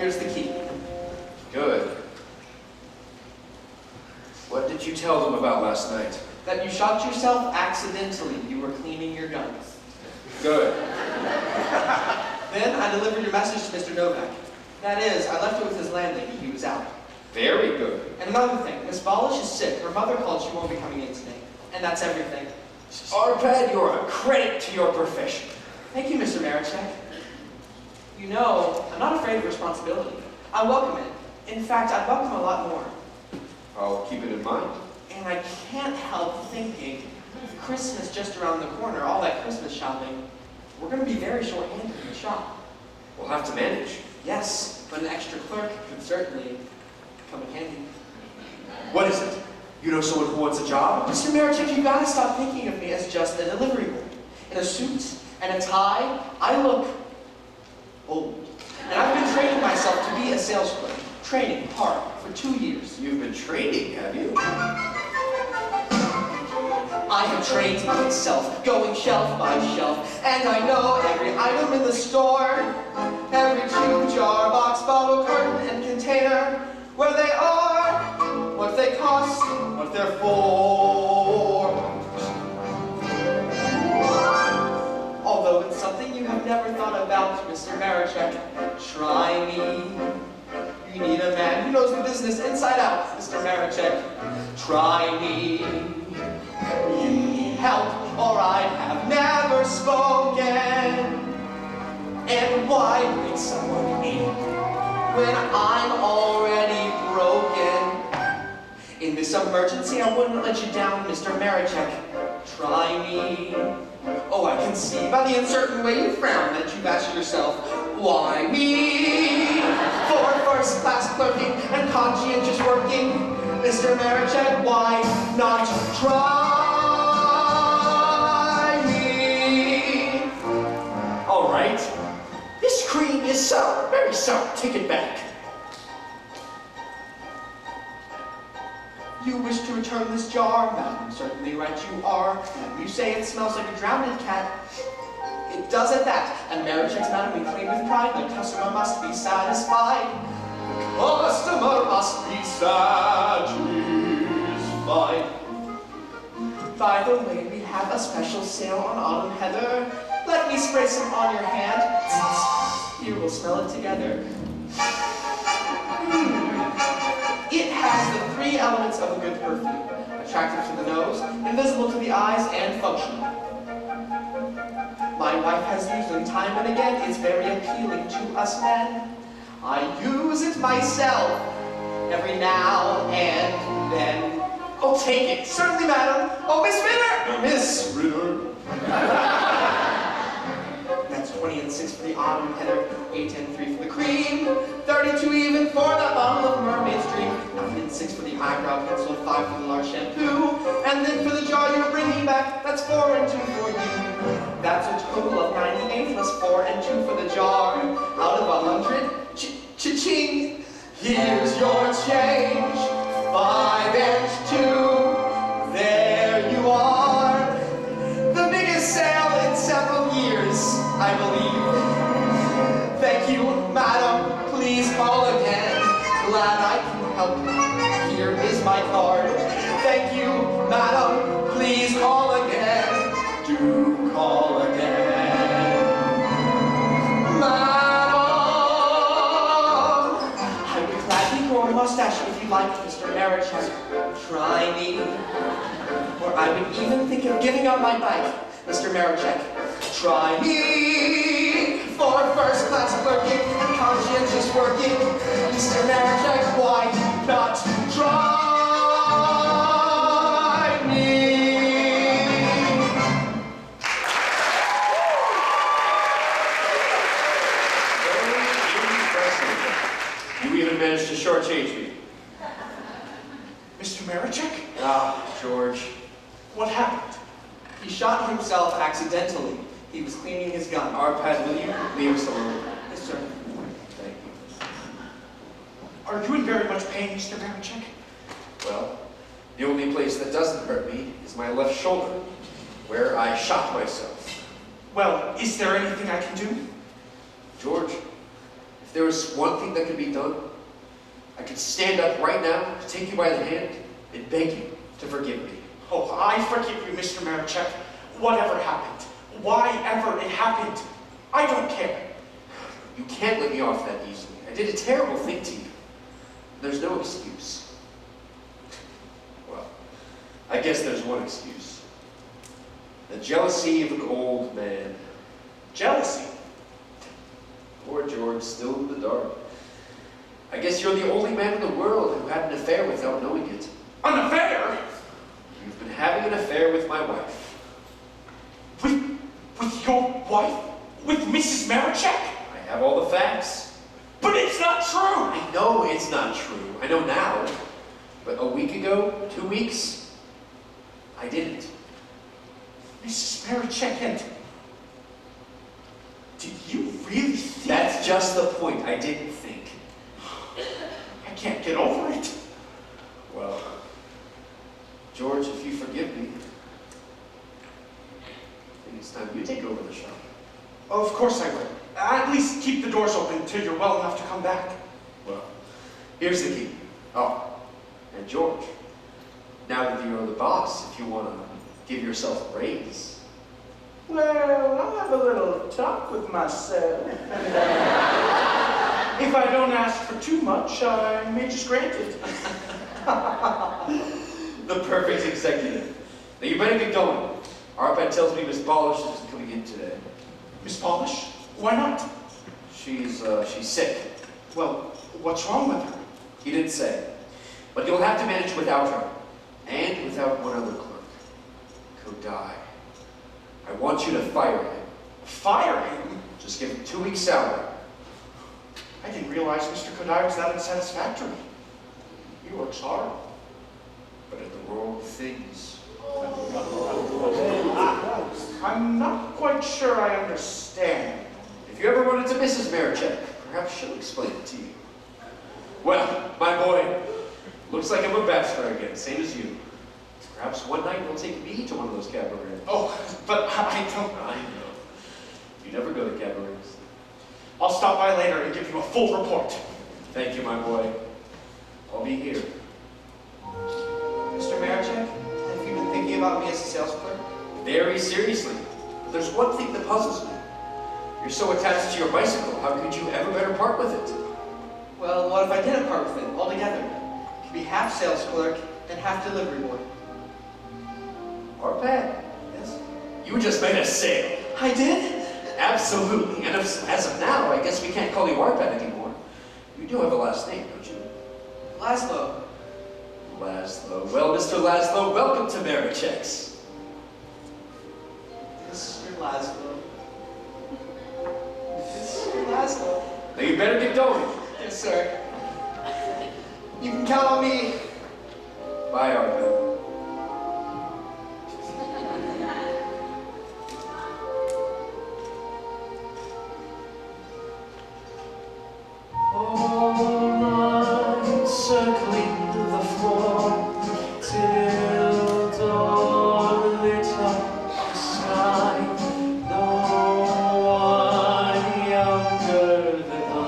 here's the key. Good. What did you tell them about last night? That you shot yourself accidentally. You were cleaning your guns. Good. Then I delivered your message to Mr. Novak. That is, I left it with his landlady. He was out. Very good. And another thing, Miss Balish is sick. Her mother called. She won't be coming in today. And that's everything. Arpad, you're a credit to your profession. Thank you, Mr. Marichek. You know, I'm not afraid of responsibility. I welcome it. In fact, I'd welcome a lot more. I'll keep it in mind. And I can't help thinking, with Christmas just around the corner, all that Christmas shopping, we're going to be very short-handed in the shop. We'll have to manage. Yes, but an extra clerk could certainly come in handy. What is it? You know someone who wants a job? Mr. Marichek, you gotta stop thinking of me as just a delivery boy. In a suit and a tie, I look old. And I've been training myself to be a sales clerk. Training hard for 2 years. You've been training, have you? I have trained myself, going shelf by shelf, and I know every item in the store, every tube, jar, box, bottle, carton, and container, where they are, what they cost, what they're for. Although it's something you have never thought about, Mr. Marichek, try me. You need a man who knows the business inside out, Mr. Marichek. Try me. You need help, or I have never spoken. And why bring someone in when I'm already broken? In this emergency, I wouldn't let you down, Mr. Marichek. Try me. Oh, I can see by the uncertain way you frown that you've asked yourself, why me? For first-class clerking and conscientious working, Mr. Marichek, why not try me? All right. This cream is sour, very sour. Take it back. You wish to return this jar? Madam, certainly right you are. And you say it smells like a drowned cat. It does at that. And Marichek's madam, we claim with pride, the customer must be satisfied. The customer must be satisfied. By the way, we have a special sale on autumn heather. Let me spray some on your hand. Here, we'll smell it together. It has the 3 elements of a good perfume. Attractive to the nose, invisible to the eyes, and functional. My wife has used them time and again. It's very appealing to us men. I use it myself every now and then. Oh, take it. Certainly, madam. Oh, Miss Ritter! Miss Ritter. That's 20 and 6 for the autumn heather, 8 and 3 for the cream, 32 even for that bottle of Mermaid's Dream, 9 and 6 for the eyebrow pencil, 5 for the large shampoo, and then for the jar you're bringing back, that's 4 and 2 for you. That's a total of 98 plus 4 and 2 for the jar. Out of 100, cha-ching, here's your change, 5 and 2, there you are. The biggest sale in several years, I believe. Thank you, madam. Please call again. Glad I can help. Here is my card. Thank you, madam. Please call again. Do call again. Madam, I would gladly grow a mustache if you like, Mr. Marichek. Try me. Or I would even think of giving up my bike, Mr. Marichek. Try me for first-class clerking and conscientious working. Mr. Marichek, why not try me? You even managed to shortchange me. Mr. Marichek? Ah, George. What happened? He shot himself accidentally. He was cleaning his gun. Arpad, will you leave us alone? Yes, sir. Thank you. Are you in very much pain, Mr. Marichek? Well, the only place that doesn't hurt me is my left shoulder, where I shot myself. Well, is there anything I can do? George, if If there was one thing that could be done, I could stand up right now, take you by the hand, and beg you to forgive me. Oh, I forgive you, Mr. Marichek. Whatever happened, why ever it happened, I don't care. You can't let me off that easily. I did a terrible thing to you. There's no excuse. Well, I guess there's one excuse. The jealousy of an old man. Jealousy? Poor George, still in the dark. I guess you're the only man in the world who had an affair without knowing it. An affair? You've been having an affair with my wife. With your wife? With Mrs. Marichek? I have all the facts. But it's not true! I know it's not true. I know now. But a week ago, 2 weeks, I didn't. Mrs. Marichek and... Did you really think... That's just the point. I didn't think. I can't get over it. Well, George, if you forgive me, I think it's time you take over the shop. Of course I will. At least keep the doors open till you're well enough to come back. Well, here's the key. Oh, and George, now that you're the boss, if you want to give yourself a raise. Well, I'll have a little talk with myself. If I don't ask for too much, I may just grant it. The perfect executive. Now you better get going. Arpad tells me Miss Polish isn't coming in today. Miss Polish? Why not? She's sick. Well, what's wrong with her? He didn't say. But you'll have to manage without her. And without one other clerk. Kodai. I want you to fire him. Fire him? Just give him 2 weeks' salary. I didn't realize Mr. Kodai was that unsatisfactory. He works hard. But at the wrong things. I'm not quite sure I understand. If you ever run into Mrs. Marichek, perhaps she'll explain it to you. Well, my boy, looks like I'm a bachelor again, same as you. Perhaps one night you'll take me to one of those cabarets. Oh, but I don't... I know. You never go to cabarets. I'll stop by later and give you a full report. Thank you, my boy. I'll be here. Mr. Marichek, have you been thinking about me as a sales clerk? Very seriously. But there's one thing that puzzles me. You're so attached to your bicycle, how could you ever better part with it? Well, what if I didn't part with it altogether? It could be half sales clerk and half delivery boy. Arpad? Yes? You just made a sale. I did? Absolutely. And as of now, I guess we can't call you Arpad anymore. You do have a last name, don't you? Laszlo. Laszlo. Well, Mr. Laszlo, welcome to Marichek's. Mr. Laszlo. Mr. Laszlo. Now you better get going. Yes, sir. You can count on me. Bye, Arpad. All night circling the floor till dawn lit up the sky. No one younger than I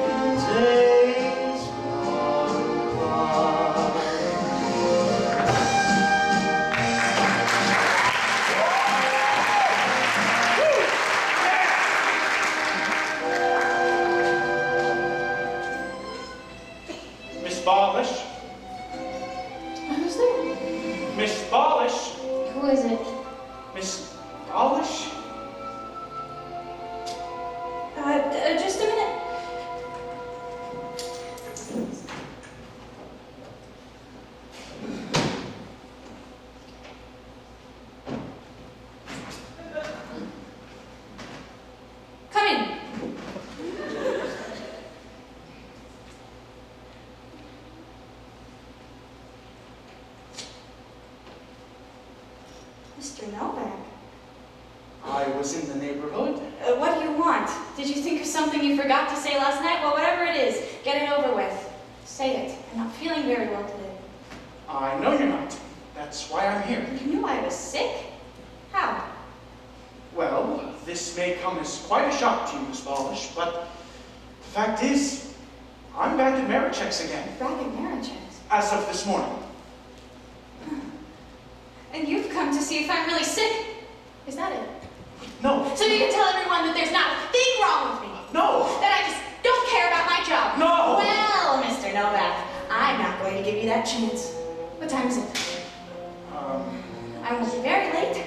in days gone by. Miss Polish? Who's there? Miss Polish? Who is it? Miss Polish? Just a minute. Come in. Mr. Lambert, I was in the neighborhood. what do you want? Did you think of something you forgot to say last night? Well, whatever it is, get it over with. Say it. I'm not feeling very well today. I know you're not. That's why I'm here. You knew I was sick? How? Well, this may come as quite a shock to you, Miss Polish, but the Fact is, I'm back at Marichek's again, Back at Marichek's. as of this morning. And you've come to see if I'm really sick. Is that it? No, So you can tell everyone that there's not a thing wrong with me. no, That I just don't care about my job. No. Well, Mr. Novak, I'm not going to give you that chance. What time is it? I won't be very late.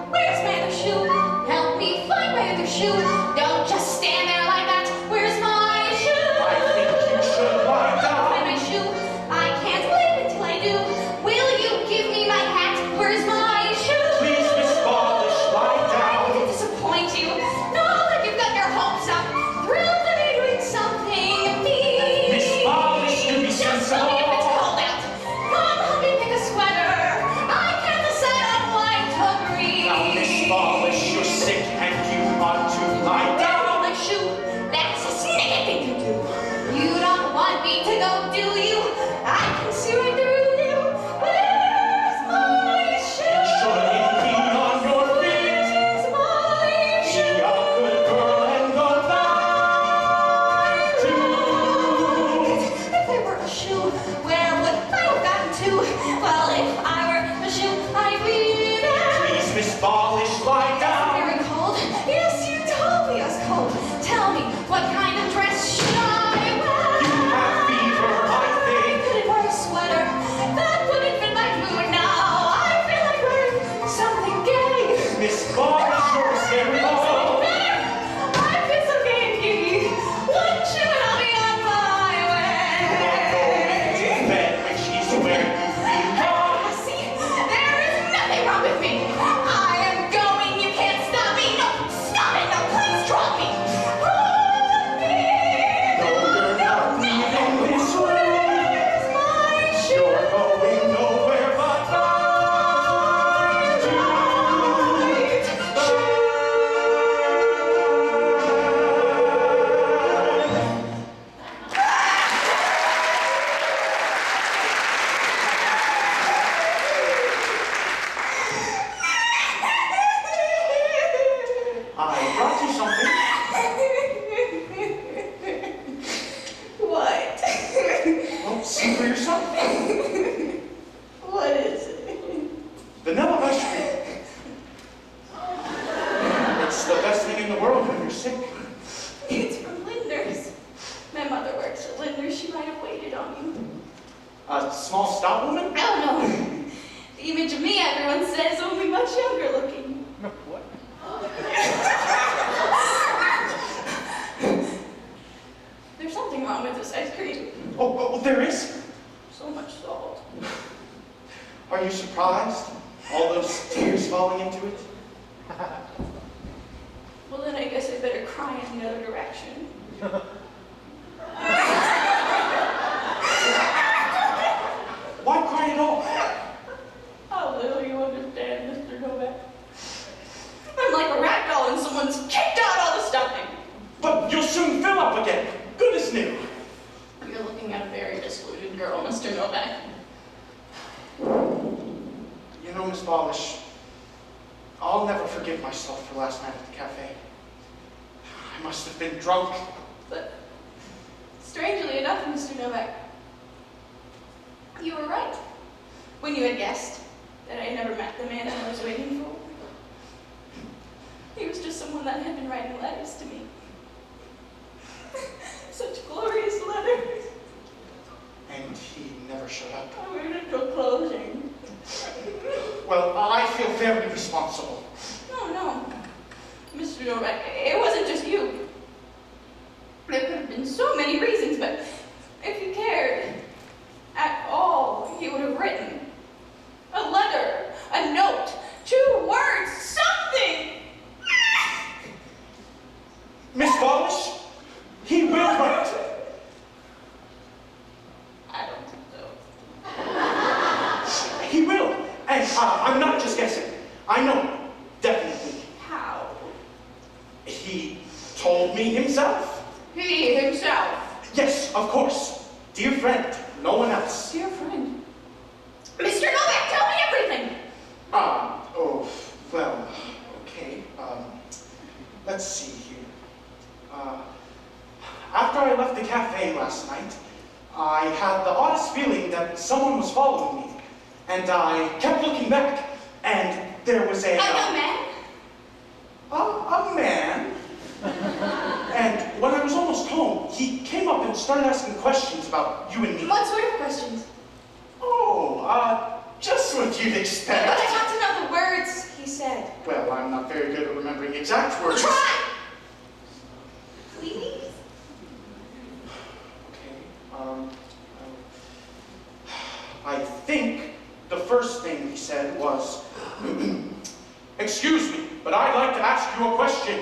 Where's my other shoe? Help me find my other shoe. Don't just stand there like that. Where's my shoe? I think you should lie down. Find my shoe. I can't wait until I do. Will you give me my hat? Where's my shoe? Please, Miss Ballish, lie I down. didn't disappoint you. No, that you've got your hopes up. Thrilled to be doing something mean. Miss Ballish, do be Just tell me if sensible. it's cold out. Come help me pick a sweater. I can't decide on white or green. Now, Miss Ballish, you're sick and you ought to lie down. My shoe. That's a snicket thing to do. You don't want me to go, do you? I can see right through you. Where's my shoe? Should it be on your feet? Where's my Be shoe? a good girl and go back to. If there were a shoe, where would I have gotten to? Well, if I were a shoe, I'd be there. Please, Miss Ballish, lie down. Very cold. Yes, you told me it was cold. Tell me, what kind of dress should I wear? You have fever, I think. Could it wear a sweater? That wouldn't fit my mood now. I feel like wearing something gay. Miss Ballish, you're scary. Something better. I feel so gay and giddy. Wouldn't you help me on my way? To bed when she's where you feel wrong. See, there is nothing wrong with me. I am going. You can't stop me. No, stop it. No, please drop me. Hold me. No, you're not leaving this room. Where's my shoe? You're going nowhere but back to I brought you something. What? Well, see for yourself. What is it? Vanilla ice cream. It's the best thing in the world when you're sick. It's from Linder's. My mother works at Linder's. She might have waited on you. A small stout woman? Oh no. The image of me, everyone says, only much younger looking. What? There's something wrong with this ice cream. Oh, there is? So much salt. Are you surprised? All those tears falling into it? Well, then I guess I better cry in the other direction. Why cry at all? How little you understand, Mr. Novak. I'm like a rag doll and someone's kicked out all the stuffing. But you'll soon fill up again. Good as new. You're looking at a very disillusioned girl, Mr. Novak. You know, Miss Ballish, I'll never forgive myself for last night at the cafe. I must have been drunk. But strangely enough, Mr. Novak, you were right when you had guessed that I never met the man I was waiting for. He was just someone that had been writing letters to me. Such glorious letters. And he never showed up. I waited until closing. Well, I feel very responsible. No, Mr. Novak, it wasn't just you. There could have been so many reasons, but if you cared at all, you would have written a letter, a note, 2 words, something. Miss Ballish, he will write. I don't think so. He will. And I'm not just guessing. I know, definitely. How? He told me himself. He himself. Yes, of course. Dear friend, no one else. Dear friend. Mr. Novak, tell me everything. Oh, well, okay. let's see here. After I left the cafe last night, I had the oddest feeling that someone was following me. And I kept looking back, and there was a man? A man. And when I was almost home, he came up and started asking questions about you and me. What sort of questions? Oh, just what you'd But expect. I want to know the words he said. Well, I'm not very good at remembering exact words. Try! Please? Okay, I think the first thing he said was, "Excuse me, but I'd like to ask you a question,"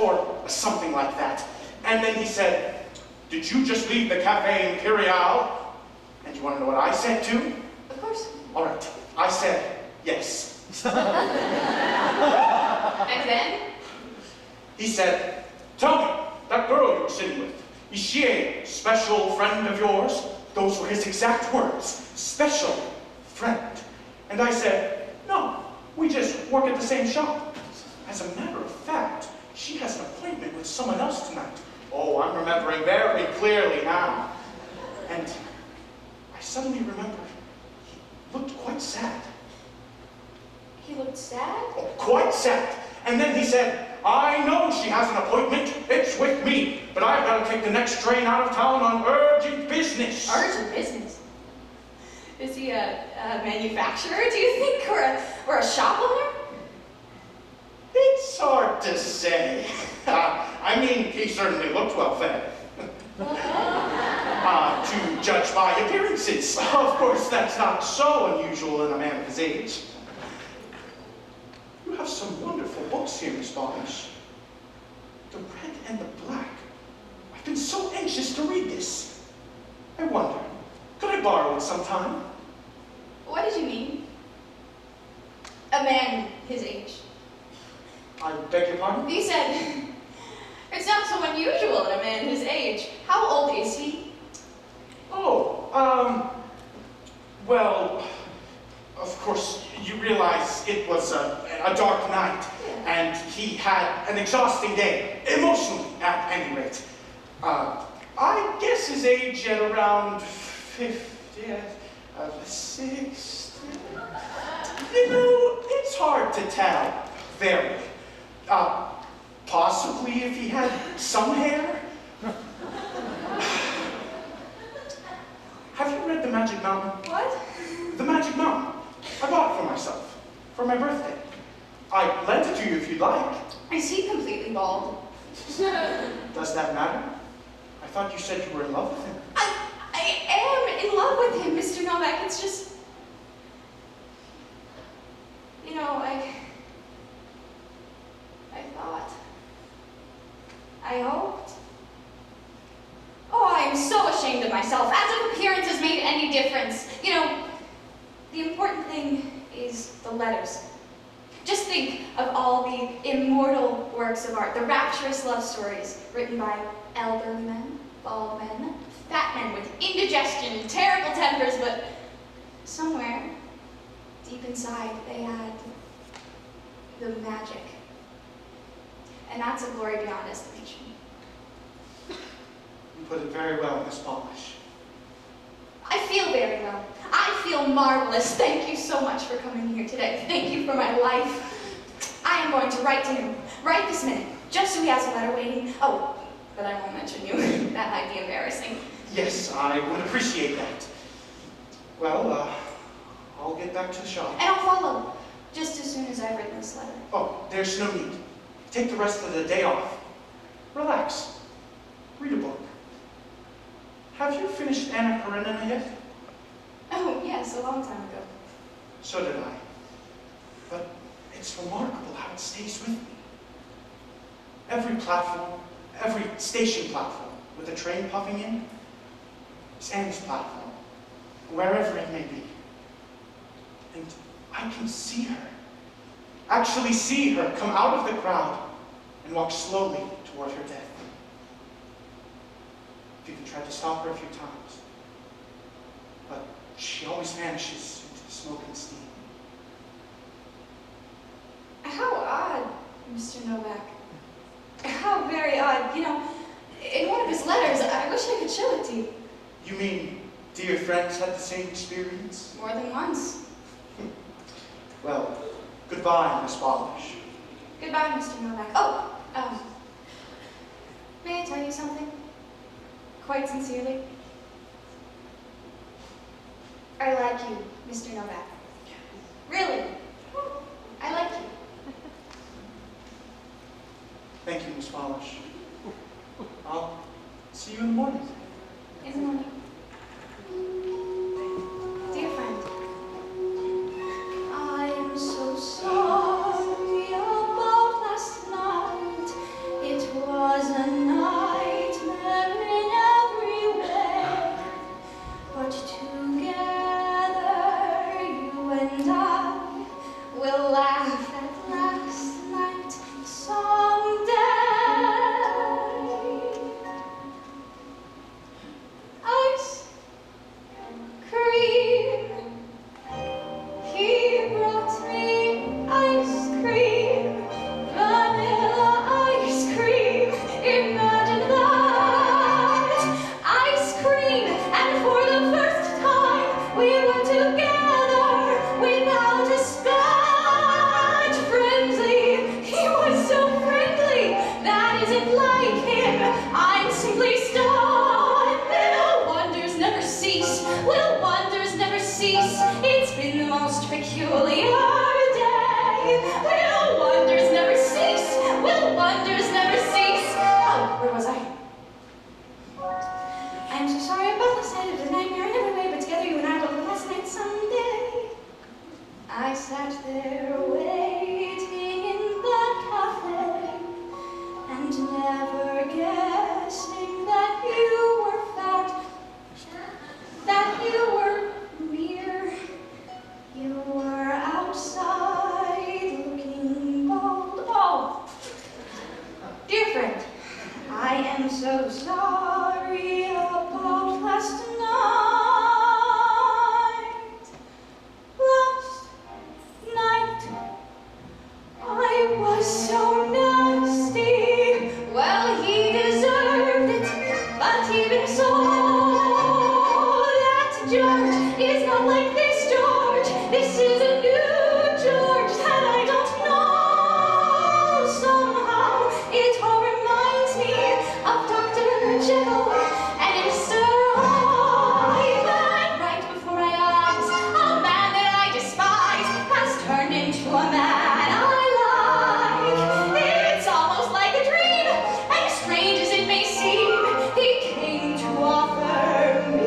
or something like that. And then he said, "Did you just leave the Cafe Imperial?" And you want to know what I said too? Of course. All right, I said yes. And then? He said, "Tell me, that girl you were sitting with, is she a special friend of yours?" Those were his exact words, special friend. And I said, "No, we just work at the same shop. As a matter of fact, she has an appointment with someone else tonight." Oh, I'm remembering very clearly now. And I suddenly remembered he looked quite sad. He looked sad? Oh, quite sad. And then he said, "I know she has an appointment. It's with me. But I've got to take the next train out of town on urgent business." Urgent business? Is he a manufacturer, do you think? Or a shop owner? It's hard to say. I mean, he certainly looked well fed. To judge by appearances. Of course, that's not so unusual in a man of his age. You have some wonderful books here, Miss Boggish. The Red and the Black. I've been so anxious to read this. I wonder, could I borrow it sometime? What did you mean? A man his age. I beg your pardon? You said, it's not so unusual in a man his age. How old is he? Oh, well, of course, you realize it was a dark night, and he had an exhausting day, emotionally, at any rate. I guess his age at around 50, 60. You know, it's hard to tell, very. Possibly if he had some hair. Have you read The Magic Mountain? What? The Magic Mountain. I bought it for myself, for my birthday. I lent it to you if you'd like. Is he completely bald? Does that matter? I thought you said you were in love with him. I am in love with him, Mr. Novak. It's just, you know, I thought, I hoped. Oh, I am so ashamed of myself, as if appearances made any difference. You know, the important thing is the letters. Just think of all the immortal works of art, the rapturous love stories written by elderly men, bald men, fat men with indigestion and terrible tempers, but somewhere deep inside they had the magic. And that's a glory beyond estimation. You put it very well, Miss Polish. I feel very well. I feel marvelous. Thank you so much for coming here today. Thank you for my life. I am going to write to him right this minute, just so he has a letter waiting. Oh, but I won't mention you. That might be embarrassing. Yes, I would appreciate that. Well, I'll get back to the shop. And I'll follow, just as soon as I've written this letter. Oh, there's no need. Take the rest of the day off. Relax. Read a book. Have you finished Anna Karenina yet? Oh, yes, a long time ago. So did I. But it's remarkable how it stays with me. Every platform, every station platform with a train puffing in is Anne's platform, wherever it may be. And I can see her, actually see her come out of the crowd and walk slowly toward her death. I've even tried to stop her a few times, but she always vanishes into smoke and steam. How odd, Mr. Novak. in one of his letters. I wish I could show it to you. You mean dear friends had the same experience? More than once. Well, goodbye, Miss Polish. Goodbye, Mr. Novak. Oh, may I tell you something? Quite sincerely. I like you, Mr. Novak. Really. I like you. Thank you, Miss Polish. I'll see you in the morning. In the morning. Dear friend, I am so sorry about last night. It was a nightmare in every way. But together, you and I will laugh at last night someday. Ice cream. He brought me ice cream. Vanilla ice cream. Imagine that. Ice cream. And for the first time, we were together without a spat. Friendly. He was so friendly. That isn't like him. I'm simply stunned. Little wonders never cease. Little wonders never cease. It's been the most peculiar day. Little wonders never cease. Little wonders never cease. Oh, where was I? I am so sorry about the sight of the nightmare in every way, but together you and I will last night someday. I sat there waiting in that cafe and never guessing that you were fat, that you were near. You were outside looking bold. Oh, dear friend, I am so sorry about last night. Last night, I was so nasty. Well, he deserved it, but even so, that George is not like this George. This is a new George that I don't know. Somehow, it all reminds me of Dr. Jekyll and Mr. Hyde. And right before my eyes, a man that I despise has turned into a man I like. It's almost like a dream, and strange as it may seem, he came to offer me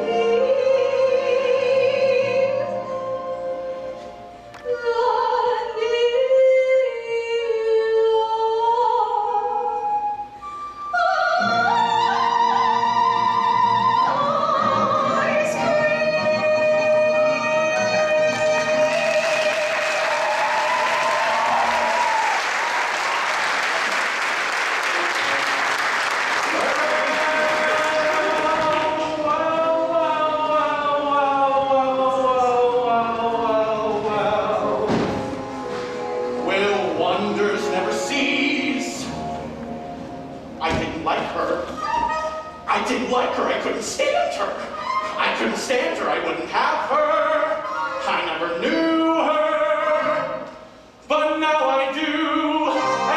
Will wonders never cease? I didn't like her. I didn't like her. I couldn't stand her. I couldn't stand her. I wouldn't have her. I never knew her. But now I do.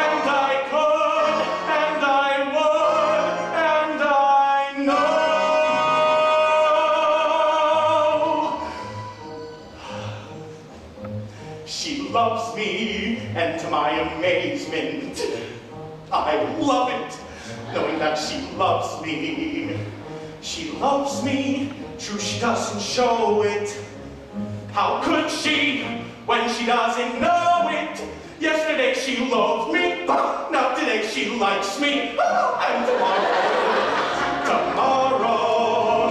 And I could. And I would. And I know. She loves me, and to my amazement, I love it, knowing that she loves me. She loves me, true she doesn't show it. How could she, when she doesn't know it? Yesterday she loved me, now today she likes me, and tomorrow,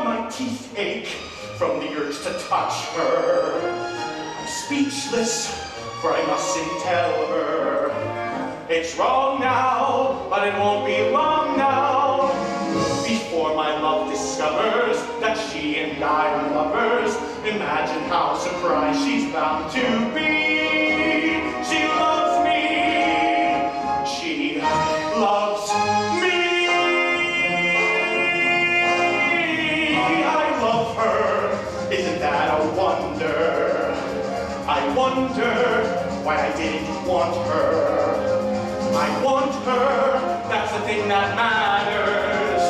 my teeth ache from the urge to touch her. I'm speechless, for I mustn't tell her. It's wrong now, but it won't be long now before my love discovers that she and I are lovers. Imagine how surprised she's bound to be. She loves me, want her. I want her, that's the thing that matters.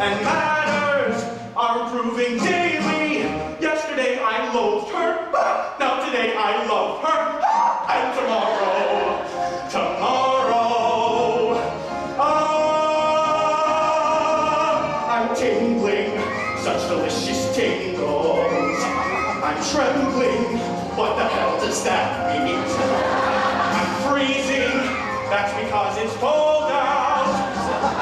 And matters are improving daily. Yesterday I loathed her, now today I love her. And tomorrow, I'm tingling, such delicious tingles. I'm trembling, what the hell does that mean? I'm freezing, that's because it's cold out.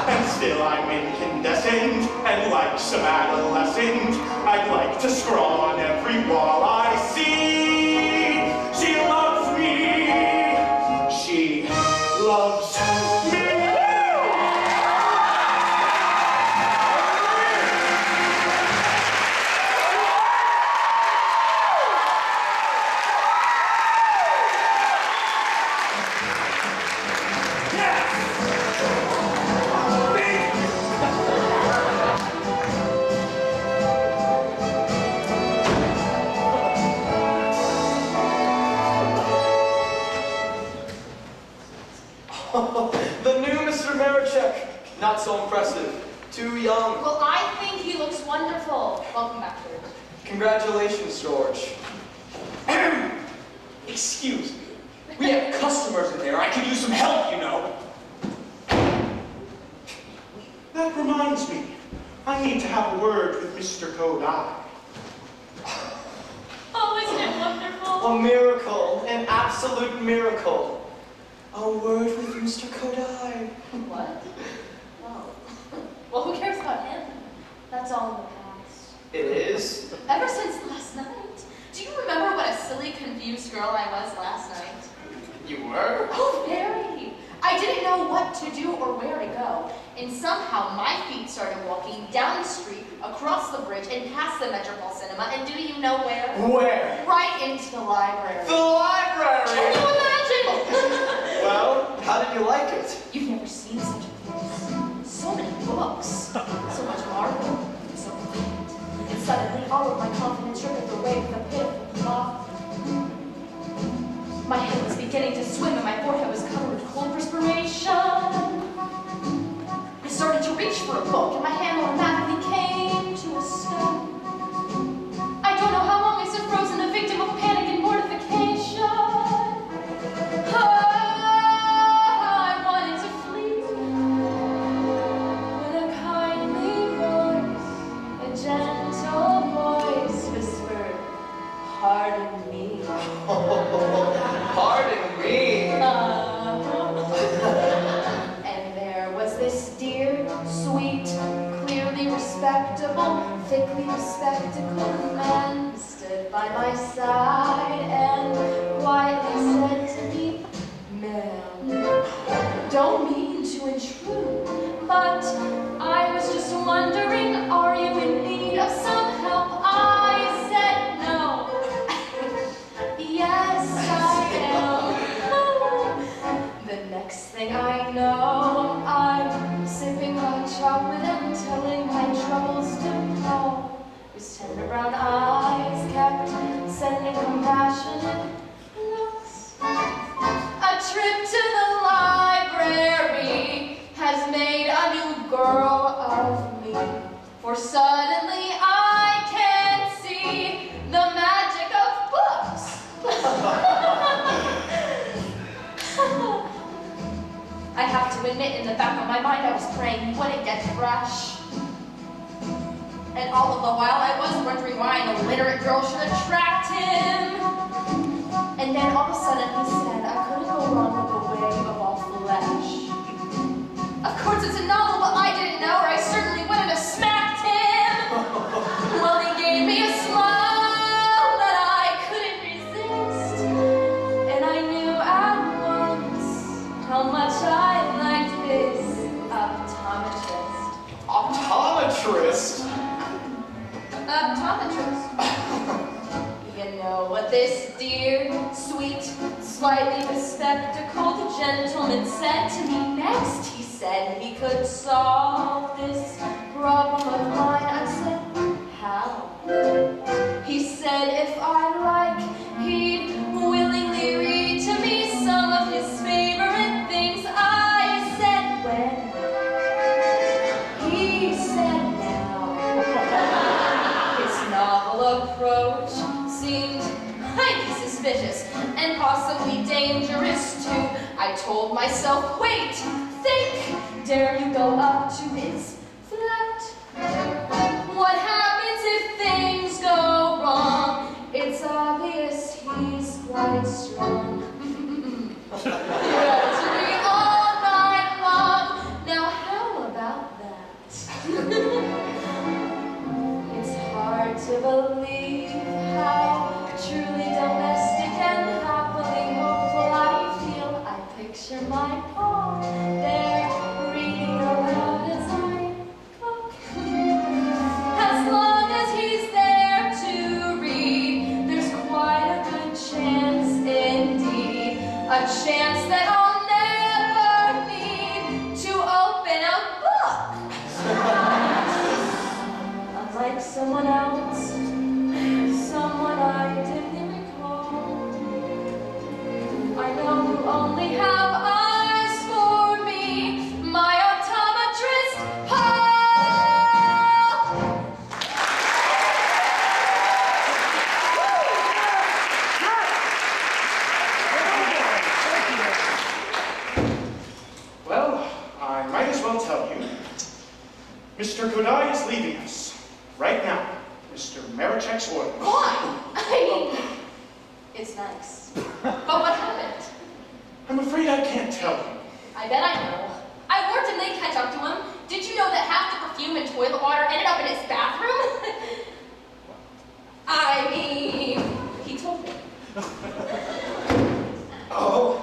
And still I'm incandescent, and like some adolescent, I'd like to scrawl on every wall I see. She loves me, she loves me. The new Mr. Marichek. Not so impressive. Too young. Well, I think he looks wonderful. Welcome back, George. Congratulations, George. Excuse me. We have customers in there. I could use some help, you know. That reminds me, I need to have a word with Mr. Kodai. Oh, isn't it wonderful? A miracle. An absolute miracle. A word with Mr. Kodai. What? Oh. Well, who cares about him? That's all in the past. It is? Ever since last night. Do you remember what a silly, confused girl I was last night? You were? Oh, very. I didn't know what to do or where to go. And somehow my feet started walking down the street, across the bridge, and past the Metropole Cinema. And do you know where? Where? Right into the library. The library! Can you imagine? Well, how did you like it? You've never seen such a place. So many books. So much marble. So quiet. And suddenly all of my confidence stripped away with a pitiful thought. My head was beginning to swim and my forehead was covered with cold perspiration. I started to reach for a book and my hand automatically came to a stop. I don't know how long I stood frozen, a victim of panic and mortification. I wanted to flee when a kindly voice, a gentle voice whispered, "Pardon me." Pardon me. And there was this dear, sweet, clearly respectable, thickly bespectacled man stood by my side and quietly said to me, "Ma'am, don't mean to intrude, but I was just wondering, are you in need of some help?" I said no. Yes, I am. The next thing I know, I'm sipping hot chocolate and telling my troubles to Paul, whose tender brown eyes kept sending compassionate looks. A trip to the library has made a new girl of me, for suddenly I can see the magic of books. I have to admit, in the back of my mind, I was praying he wouldn't get fresh. And all of the while, I was wondering why an illiterate girl should attract him. And then all of a sudden, he said I couldn't go wrong with the way of all flesh. Of course, it's a novel, but I didn't know, or I certainly wouldn't have smacked him. Well, he gave me a smile that I couldn't resist. And I knew at once how much I liked this optometrist. Optometrist? Optometrist. You know what this dear, sweet, slightly bespectacled gentleman said to me next? He said he could solve this problem of mine. I said, how? He said if I like, he'd willingly read to me some of his dangerous too. I told myself, wait, think, dare you go up to his flat? What happens if things go wrong? It's obvious he's quite strong. Ready to be all night long. Now how about that? It's hard to believe how truly domestic and happily hopeful I feel. I picture my Paul there reading aloud as I cook. As long as he's there to read, there's quite a good chance indeed. A chance that I'll never need to open a book. Unlike someone else, someone I dimly recall, I know you only have eyes for me, my optometrist, Paul! Well, I might as well tell you. Mr. Kodai is leaving us. Right now. Mr. Marichek's orders. Why? I mean, it's nice. But what happened? I'm afraid I can't tell you. I bet I know. I warned him they'd catch up to him. Did you know that half the perfume and toilet water ended up in his bathroom? I mean, he told me. Oh,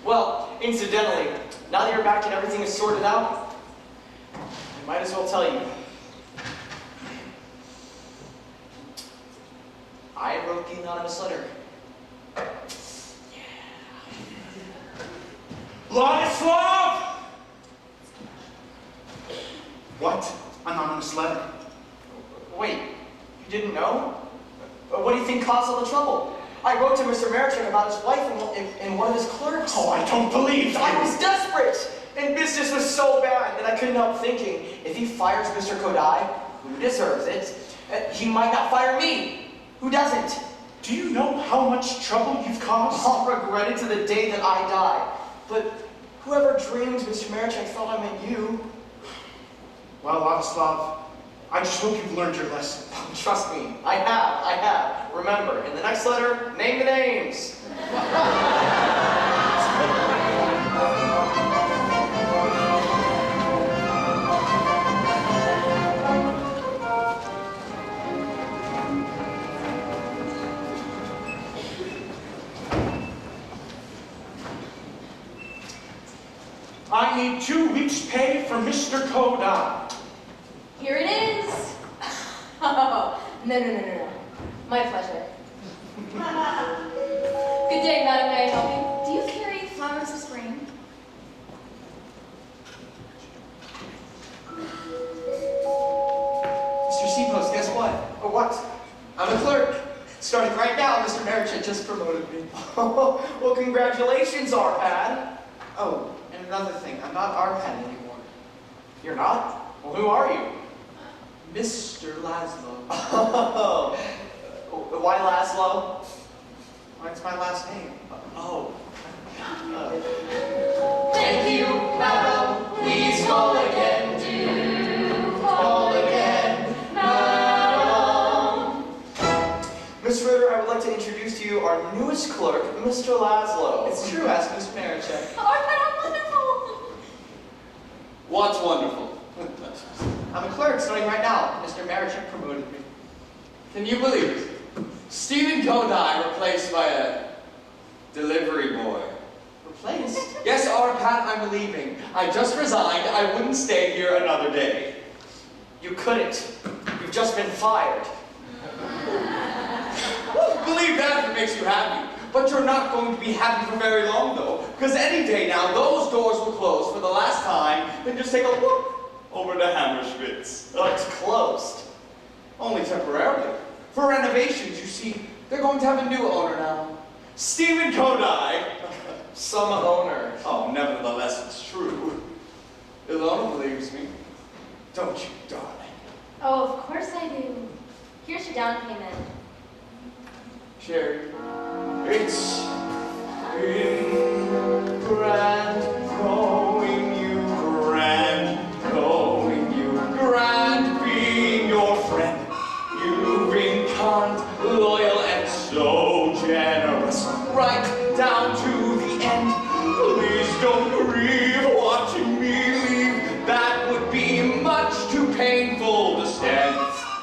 well, incidentally, now that you're back and everything is sorted out, I might as well tell you. I wrote the anonymous letter. Ladislav! What? Anonymous letter? Wait, you didn't know? What do you think caused all the trouble? I wrote to Mr. Marichek about his wife and one of his clerks. Oh, I don't believe I you. was desperate, and business was so bad that I couldn't help thinking, if he fires Mr. Kodai, who deserves it, he might not fire me, who doesn't. Do you know how much trouble you've caused? I'll regret it to the day that I die. But whoever dreamed Mr. Marichek thought I meant you. Well, Ladislav, I just hope you've learned your lesson. Trust me, I have. Remember, in the next letter, name the names. I need 2 weeks' pay for Mr. Kodai. Here it is. Oh, no. My pleasure. Good day, madam. May I help you? Do you carry flowers of spring? Mr. Seapost, guess what? What? I'm a clerk. Starting right now, Mr. Marichek just promoted me. Well, congratulations, Arpad. Oh, and another thing, I'm not Arpad anymore. You're not? Well, who are you? Mr. Laszlo. Oh, why Laszlo? Well, it's my last name. Oh. Thank you, madam. Please call again. Do call again, madam. Miss Ritter, I would like to introduce to you our newest clerk, Mr. Laszlo. It's true, ask Miss Marichek. Oh, how wonderful. What's wonderful? I'm a clerk starting right now. Mr. Marichek promoted me. Can you believe it? Stephen Kodai replaced by a delivery boy. Replaced? Yes, Arpat, I'm leaving. I just resigned. I wouldn't stay here another day. You couldn't. You've just been fired. Believe that if it makes you happy. But you're not going to be happy for very long, though, because any day now, those doors will close for the last time, then just take a look over to Hammerschwitz. But it's closed. Only temporarily. For renovations, you see, they're going to have a new owner now. Stephen Kodai. Some owner. Oh, nevertheless, it's true. Ilona believes me. Don't you, darling? Oh, of course I do. Here's your down payment. Sherry, been grand knowing you, grand being your friend. You've been kind, loyal, and so generous, right down to the end. Please don't grieve watching me leave. That would be much too painful to stand.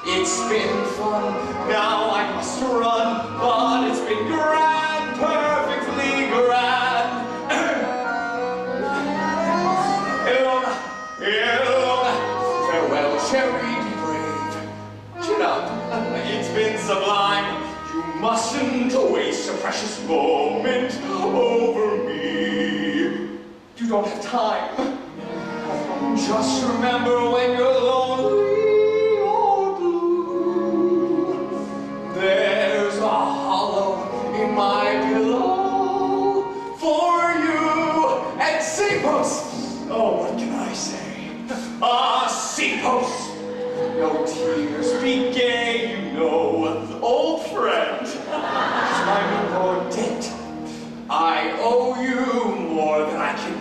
It's been fun, now I must run, but it's been grand, perfectly grand. Farewell, cherry, be brave. Chin up, it's been sublime. You mustn't waste a precious moment over me. You don't have time. Just remember when you're lonely or blue, there's a hollow in my pillow for you. And seapost! Oh, what can I say? Seapost! No tears, be gay, you know, old friend. I'm your debt. I owe you more than I can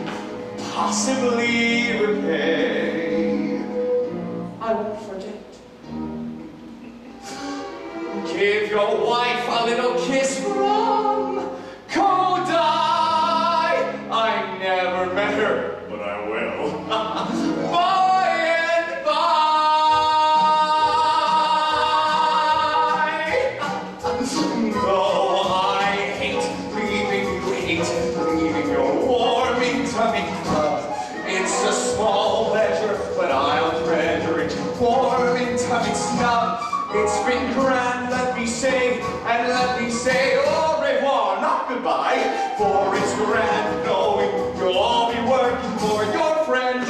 possibly repay. I won't forget. Give your wife a little kiss from Kodai. I never met her, but I will. By and by. Though I hate leaving your warming tummy club. It's a small pleasure, but I'll treasure it. Warming tummy snub. It's been grand, let me say, and let me say au revoir, not goodbye. For it's grand knowing you'll all be working for your friend.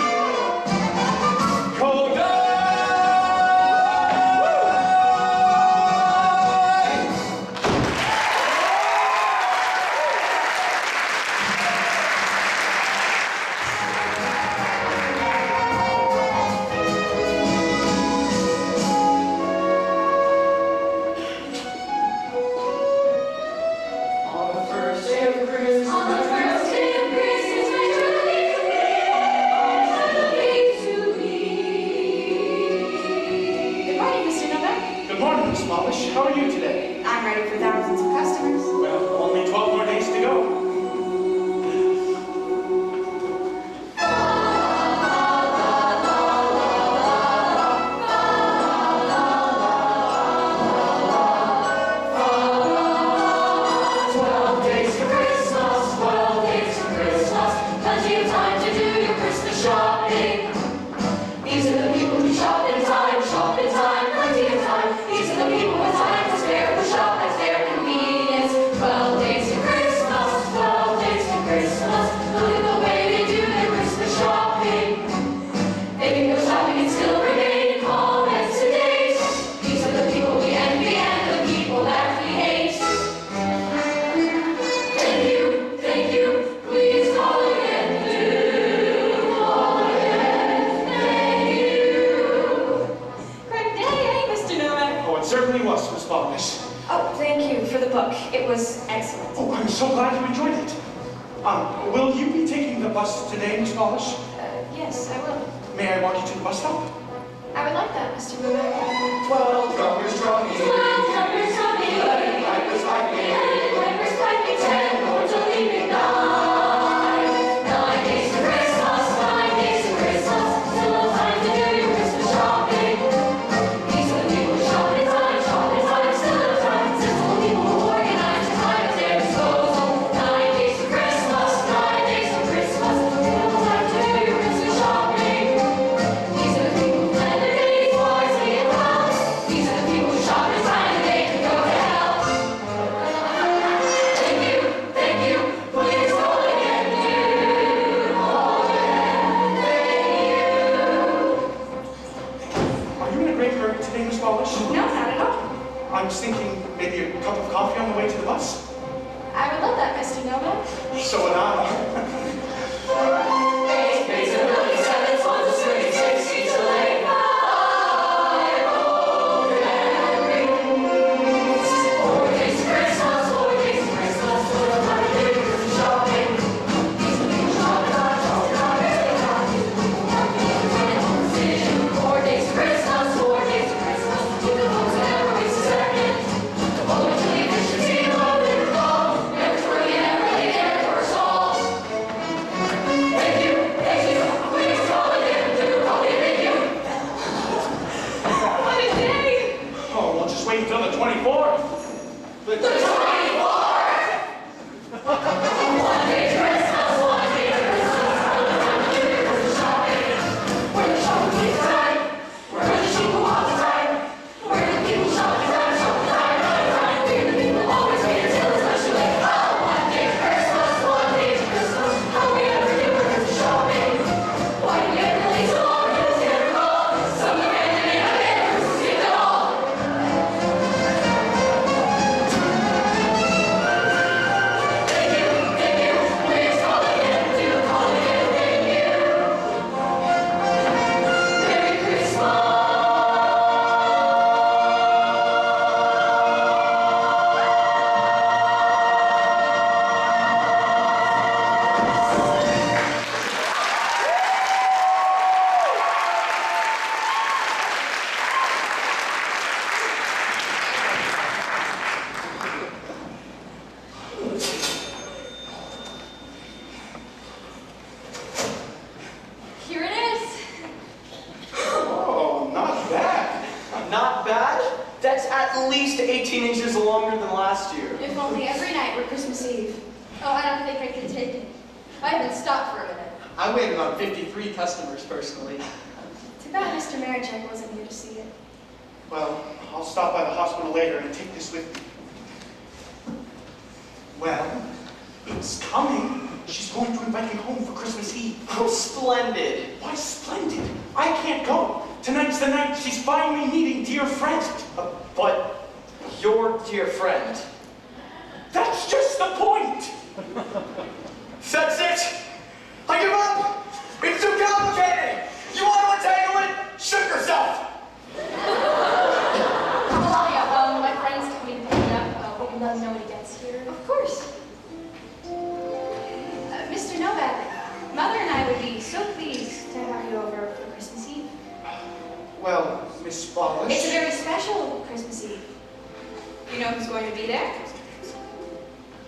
How are you today? I'm ready for thousands of customers. Well, only 12 more days to go. It was excellent. Oh, I'm so glad you enjoyed it. Will you be taking the bus today, Miss Polish? Yes, I will. May I walk you to the bus stop? I would like that, Mr. Rubeck. 12 drummers drumming. 12 drummers drumming. 11 pipers piping. 11 pipers piping. 10 lords a leaping. 9 days to Christmas. 9 days to Christmas. Still no time to do your Christmas shopping. These are the people who shop in time. Shop in time. Still no time. Sensible people who organize their time at their disposal. 9 days to Christmas. 9 days to Christmas. Still no time to do your Christmas shopping. These are the people who plan their days wisely and well. These are the people who shop in time and they can go to hell. Thank you, please at least 18 inches longer than last year. If only every night were Christmas Eve. Oh, I don't think I could take it. I haven't stopped for a minute. I waited on 53 customers personally. Too bad Mr. Marichek wasn't here to see it. Well, I'll stop by the hospital later and take this with me. Well, it's coming. She's going to invite me home for Christmas Eve. Oh, splendid. Why splendid? I can't go. Tonight's the night she's finally meeting dear friend. But your dear friend. That's just the point. That's it. I give up. It's too complicated. You want to untangle it? Shoot yourself. Oh, yeah, my friend's coming to pick me up. Hope you let him know when he gets here. Of course. Mr. Novak, Mother and I would be so pleased to have you over for Christmas Eve. Well, Miss Ballish. It's a very special Christmas Eve. You know who's going to be there?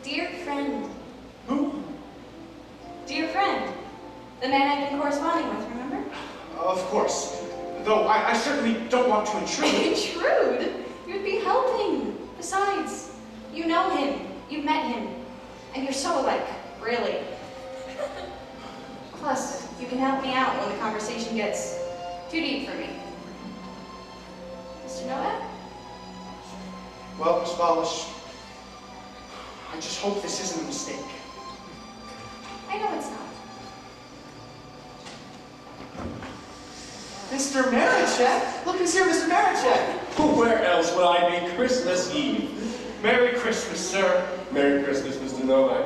Dear friend. Who? Dear friend. The man I've been corresponding with, remember? Of course. Though I certainly don't want to intrude. Intrude? You'd be helping. Besides, you know him. You've met him. And you're so alike, really. Plus, you can help me out when the conversation gets too deep for me. Mr. Novak? Well, Miss Ballish, I just hope this isn't a mistake. I know it's not. Mr. Marichek? Look who's here, Mr. Marichek. Where else would I be Christmas Eve? Merry Christmas, sir. Merry Christmas, Mr. Novak.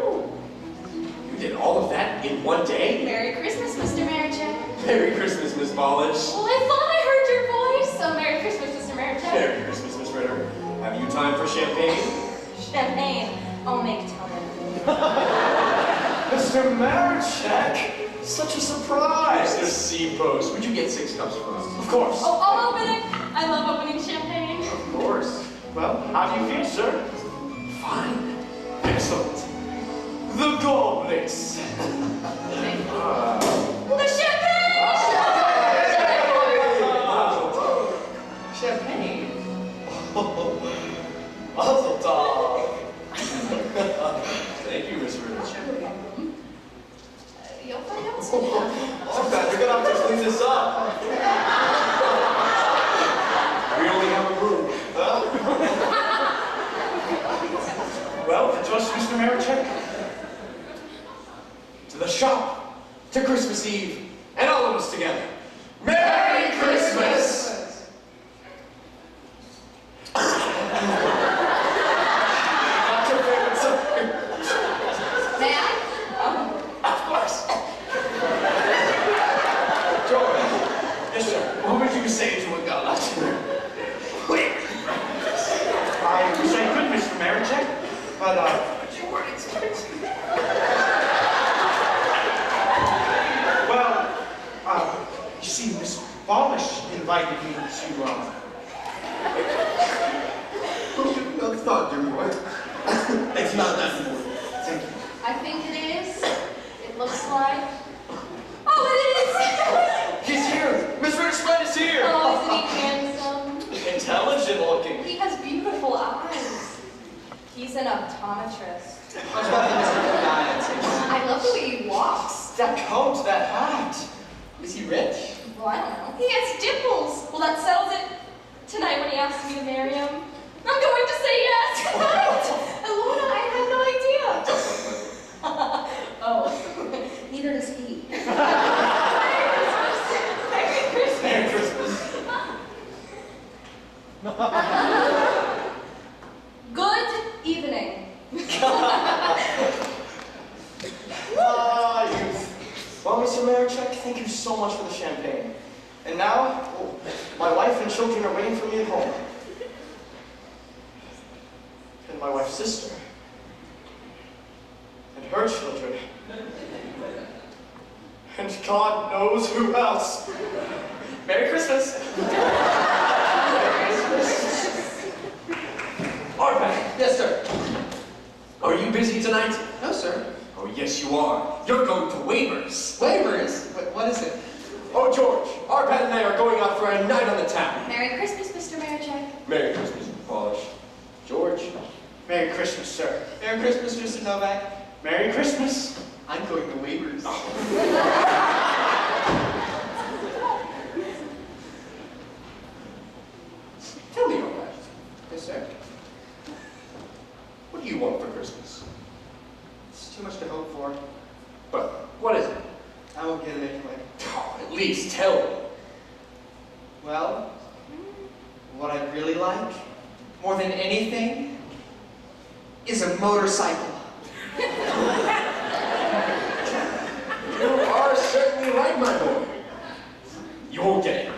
You did all of that in one day? Merry Christmas, Mr. Marichek. Merry Christmas, Miss Ballish. Well, I thought I heard your voice, so Merry Christmas, Mr. Marichek. Merry Christmas, Miss Ritter. Have you time for champagne? Champagne. I'll make tonic. Mr. Marichek. Such a surprise. Mr. Seapost, would you get 6 cups for us? Of course. Oh, I'll open it. I love opening champagne. Of course. Well, how do you feel, sir? Fine. Excellent. The goblets. The champagne! Champagne. Mazel tov. Thank you, Miss Ritter. You'll find out soon. Oh, God, you're gonna have to clean this up. We only have a room. Well, to us, Mr. Marichek. To the shop. To Christmas Eve. And all of us together. Merry Christmas! Not your favorite subject. May I? Of course. George. Yes, sir. What would you say to a god? Wait. I wish I could, Mr. Marichek, but, You weren't expecting. well, you see, Miss Ballish invited me to, No thought, dear boy. It's not that important. thank you. I think it is. It looks like. Oh, it is! He's here. Miss Ritter's friend is here. Oh, isn't he handsome? Intelligent looking. He has beautiful eyes. He's an optometrist. Much better than Mr. Kodai, I'd say. I love the way he walks. That coat, that hat. Is he rich? Well, I don't know. He has dimples. Well, that settles it. Tonight when he asks me to marry him, I'm going to say yes. Alona, I had no idea. Oh, neither does he. Merry Christmas. Merry Christmas. Good evening. Youth. Well, Mr. Marichek, thank you so much for the champagne. And now, my wife and children are waiting for me at home. And my wife's sister. And her children. And God knows who else. Merry Christmas. Arpak, Yes, sir. are you busy tonight? No, sir. Oh, yes, you are. You're going to Waivers. Waivers? What is it? Oh, George, Arpat and I are going out for a night on the town. Merry Christmas, Mr. Marichek. Merry Christmas, Miss Ballish. Merry Christmas, Mr. Novak. Merry Christmas. I'm going to waivers. Tell me, Lambert, Yes, sir. what do you want for Christmas? It's too much to hope for. But what is it? I won't get it anyway. Oh, at least tell me. Well, what I'd really like, more than anything, is a motorcycle. You are certainly right, my boy. You won't get it.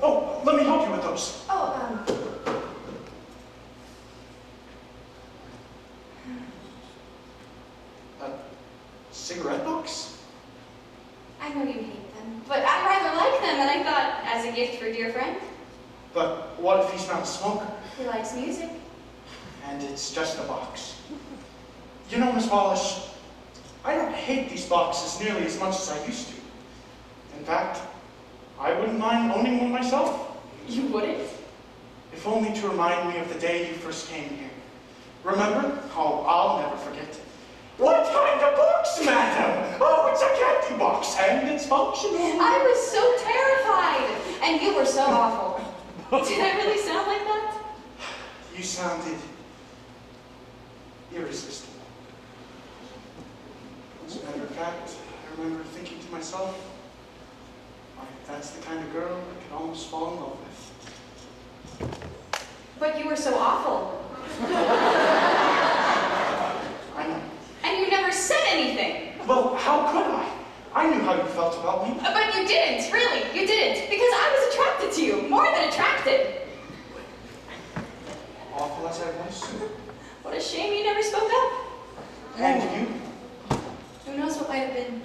Oh, let me help you with those. A cigarette box? I know you hate them, but I rather like them, and I thought, as a gift for a dear friend, But what if he's not a smoker? he likes music. And it's just a box. You know, Miss Wallace, I don't hate these boxes nearly as much as I used to. In fact, I wouldn't mind owning one myself, You wouldn't? if only to remind me of the day you first came here. Remember? Oh, I'll never forget. What kind of box, madam? Oh, it's a candy box, and it's functional. I was so terrified, and you were so awful. Did I really sound like that? You sounded irresistible. As a matter of fact, I remember thinking to myself, "Why, that's the kind of girl I could almost fall in love with." But you were so awful. I know. And you never said anything. Well, how could I? I knew how you felt about me. But you didn't, really. You didn't. Because I was attracted to you. More than attracted. Awful as I was. What a shame you never spoke up. And you? Who knows what might have been